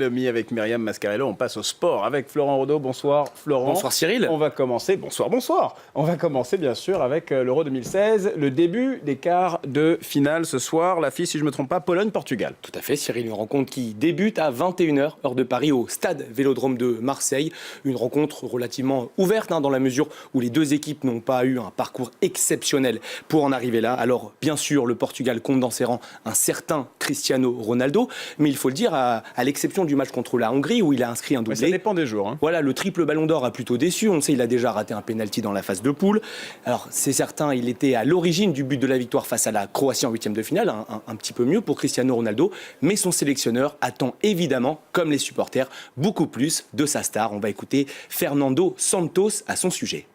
Demi avec Myriam Mascarello, on passe au sport avec Florent Rodeau. Bonsoir Florent. Bonsoir Cyril. On va commencer, bonsoir. On va commencer bien sûr avec l'Euro 2016, le début des quarts de finale ce soir. L'affiche, si je ne me trompe pas, Pologne-Portugal. Tout à fait Cyril, une rencontre qui débute à 21h, heure de Paris, au stade Vélodrome de Marseille. Une rencontre relativement ouverte dans la mesure où les deux équipes n'ont pas eu un parcours exceptionnel pour en arriver là. Alors bien sûr, le Portugal compte dans ses rangs un certain Cristiano Ronaldo, mais il faut le dire, à l'exception du match contre la Hongrie où il a inscrit un doublé. Ça dépend des jours. Voilà, le triple ballon d'or a plutôt déçu. On sait, il a déjà raté un pénalty dans la phase de poule. Alors, c'est certain, il était à l'origine du but de la victoire face à la Croatie en huitième de finale. Un petit peu mieux pour Cristiano Ronaldo. Mais son sélectionneur attend évidemment, comme les supporters, beaucoup plus de sa star. On va écouter Fernando Santos à son sujet.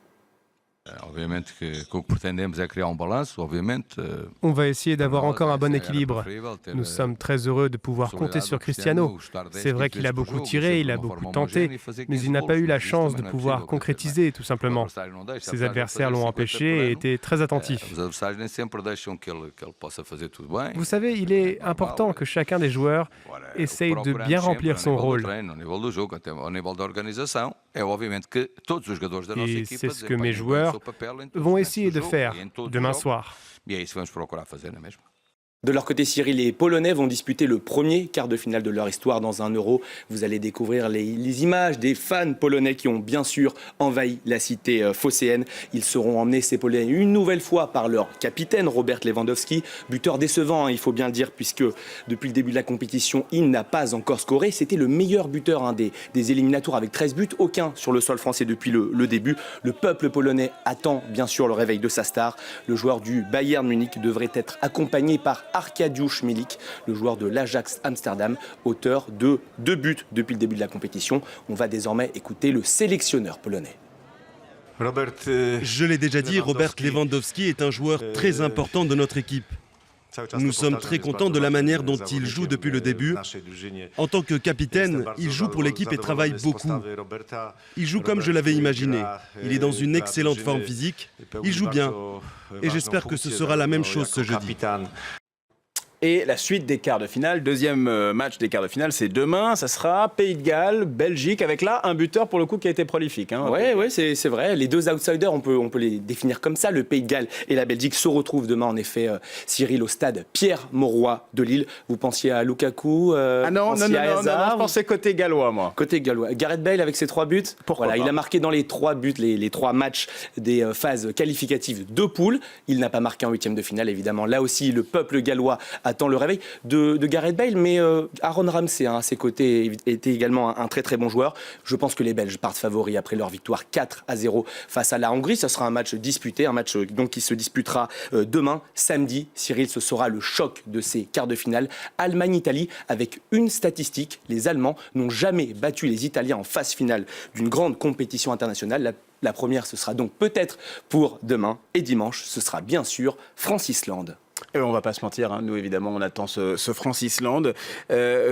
On va essayer d'avoir encore un bon équilibre. Nous sommes très heureux de pouvoir compter sur Cristiano. C'est vrai qu'il a beaucoup tiré, il a beaucoup tenté, mais il n'a pas eu la chance de pouvoir concrétiser, tout simplement. Ses adversaires l'ont empêché et étaient très attentifs. Vous savez, il est important que chacun des joueurs essaye de bien remplir son rôle. Et c'est ce que mes joueurs vont essayer de faire demain soir. De leur côté, Cyril, les Polonais vont disputer le premier quart de finale de leur histoire dans un Euro. Vous allez découvrir les images des fans polonais qui ont bien sûr envahi la cité phocéenne. Ils seront emmenés, ces Polonais, une nouvelle fois par leur capitaine, Robert Lewandowski. Buteur décevant, il faut bien le dire, puisque depuis le début de la compétition, il n'a pas encore scoré. C'était le meilleur buteur des éliminatoires avec 13 buts, aucun sur le sol français depuis le début. Le peuple polonais attend bien sûr le réveil de sa star. Le joueur du Bayern Munich devrait être accompagné par Arkadiusz Milik, le joueur de l'Ajax Amsterdam, auteur de 2 buts depuis le début de la compétition. On va désormais écouter le sélectionneur polonais. Je l'ai déjà dit, Robert Lewandowski est un joueur très important de notre équipe. Nous sommes très contents de la manière dont il joue depuis le début. En tant que capitaine, il joue pour l'équipe et travaille beaucoup. Il joue comme je l'avais imaginé. Il est dans une excellente forme physique. Il joue bien. Et j'espère que ce sera la même chose ce jeudi. Et la suite des quarts de finale, deuxième match des quarts de finale, c'est demain. Ça sera Pays de Galles, Belgique, avec là un buteur pour le coup qui a été prolifique. Oui, c'est vrai. Les deux outsiders, on peut les définir comme ça. Le Pays de Galles et la Belgique se retrouvent demain, en effet, Cyril, au stade Pierre-Mauroy de Lille. Vous pensiez à Lukaku non, je pensais côté gallois, moi. Côté gallois. Gareth Bale avec ses 3 buts. Pourquoi pas. Il a marqué dans les 3 buts, les 3 matchs des phases qualificatives de poule. Il n'a pas marqué en huitième de finale, évidemment. Là aussi, le peuple gallois attend le réveil de Gareth Bale, mais Aaron Ramsey à ses côtés était également un très très bon joueur. Je pense que les Belges partent favoris après leur victoire 4-0 face à la Hongrie. Ce sera un match disputé, un match donc qui se disputera demain, samedi. Cyril, ce sera le choc de ces quarts de finale. Allemagne-Italie, avec une statistique, les Allemands n'ont jamais battu les Italiens en phase finale d'une grande compétition internationale. La première, ce sera donc peut-être pour demain, et dimanche, ce sera bien sûr France-Islande. Et on va pas se mentir, nous évidemment on attend ce France-Islande.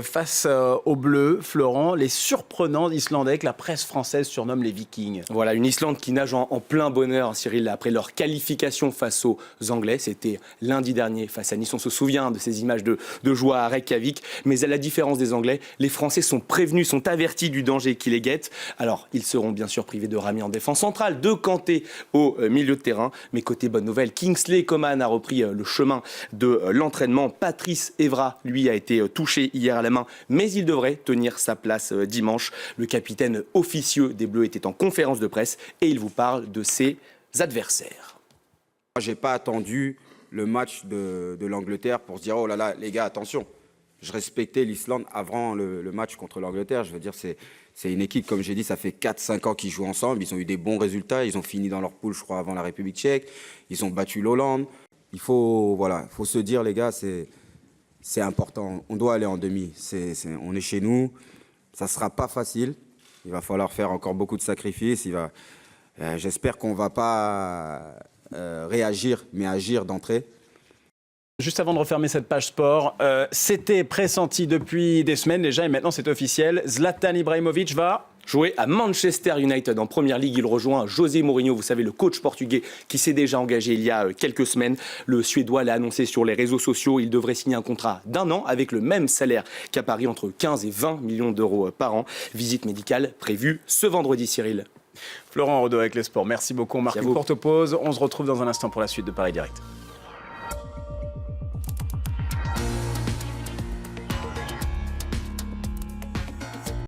Face aux Bleus, Florent, les surprenants Islandais que la presse française surnomme les Vikings. Voilà, une Islande qui nage en plein bonheur, Cyril, après leur qualification face aux Anglais. C'était lundi dernier face à Nice. On se souvient de ces images de joie à Reykjavik. Mais à la différence des Anglais, les Français sont prévenus, sont avertis du danger qui les guette. Alors, ils seront bien sûr privés de Rami en défense centrale, de Kanté au milieu de terrain. Mais côté bonne nouvelle, Kingsley Coman a repris le chemin de l'entraînement. Patrice Evra, lui, a été touché hier à la main, mais il devrait tenir sa place dimanche. Le capitaine officieux des Bleus était en conférence de presse et il vous parle de ses adversaires. Je n'ai pas attendu le match de l'Angleterre pour se dire « Oh là là, les gars, attention !» Je respectais l'Islande avant le match contre l'Angleterre. Je veux dire, c'est une équipe, comme j'ai dit, ça fait 4-5 ans qu'ils jouent ensemble. Ils ont eu des bons résultats. Ils ont fini dans leur poule, je crois, avant la République tchèque. Ils ont battu l'Hollande. Il faut se dire, les gars, c'est important. On doit aller en demi. On est chez nous. Ça ne sera pas facile. Il va falloir faire encore beaucoup de sacrifices. J'espère qu'on ne va pas réagir, mais agir d'entrée. Juste avant de refermer cette page sport, c'était pressenti depuis des semaines déjà et maintenant c'est officiel. Zlatan Ibrahimovic va jouer à Manchester United en Première Ligue. Il rejoint José Mourinho, vous savez, le coach portugais qui s'est déjà engagé il y a quelques semaines. Le Suédois l'a annoncé sur les réseaux sociaux. Il devrait signer un contrat d'1 an avec le même salaire qu'à Paris, entre 15 et 20 millions d'euros par an. Visite médicale prévue ce vendredi, Cyril. Florent Rodeau avec les sports. Merci beaucoup. On marque une courte pause. On se retrouve dans un instant pour la suite de Paris Direct.